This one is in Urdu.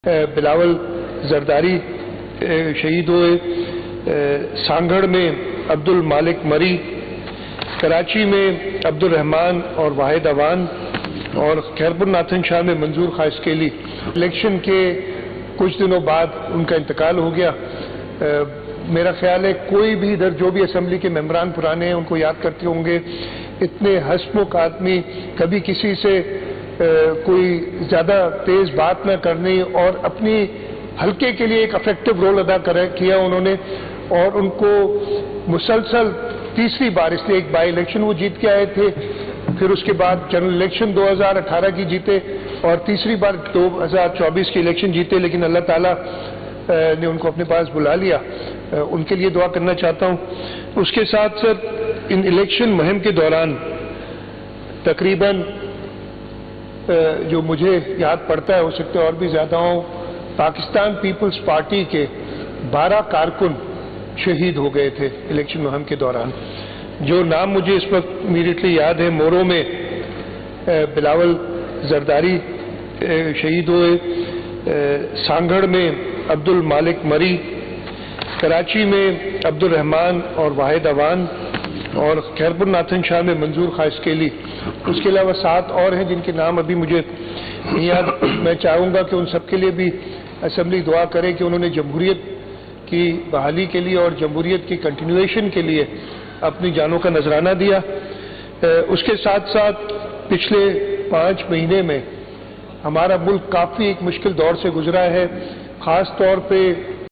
بلاول زرداری شہید ہوئے، سانگھڑ میں عبد المالک مری، کراچی میں عبد الرحمان اور واحد اوان، اور خیرپور ناتھن شاہ میں منظور خان اسکیلی۔ الیکشن کے کچھ دنوں بعد ان کا انتقال ہو گیا۔ میرا خیال ہے کوئی بھی ادھر جو بھی اسمبلی کے ممبران پرانے ہیں ان کو یاد کرتے ہوں گے، اتنے ہسمکھ آدمی، کبھی کسی سے کوئی زیادہ تیز بات نہ کرنی، اور اپنی حلقے کے لیے ایک افیکٹو رول ادا کیا انہوں نے، اور ان کو مسلسل تیسری بار، اس لیے ایک بائی الیکشن وہ جیت کے آئے تھے، پھر اس کے بعد جنرل الیکشن 2018 کی جیتے، اور تیسری بار 2024 کی الیکشن جیتے، لیکن اللہ تعالیٰ نے ان کو اپنے پاس بلا لیا۔ ان کے لیے دعا کرنا چاہتا ہوں۔ اس کے ساتھ ساتھ ان الیکشن مہم کے دوران تقریباً جو مجھے یاد پڑتا ہے، ہو سکتے اور بھی زیادہ ہوں، پاکستان پیپلز پارٹی کے 12 کارکن شہید ہو گئے تھے الیکشن مہم کے دوران۔ جو نام مجھے اس وقت امیڈیٹلی یاد ہے، مورو میں بلاول زرداری شہید ہوئے، سانگھڑ میں عبد المالک مری، کراچی میں عبد الرحمان اور واحد اوان، اور خیرپور ناتھن شاہ میں منظور خان اسکیلی۔ اس کے علاوہ 7 اور ہیں جن کے نام ابھی مجھے یاد۔ میں چاہوں گا کہ ان سب کے لیے بھی اسمبلی دعا کرے کہ انہوں نے جمہوریت کی بحالی کے لیے اور جمہوریت کی کنٹینویشن کے لیے اپنی جانوں کا نذرانہ دیا۔ اس کے ساتھ ساتھ پچھلے 5 مہینے میں ہمارا ملک کافی ایک مشکل دور سے گزرا ہے، خاص طور پہ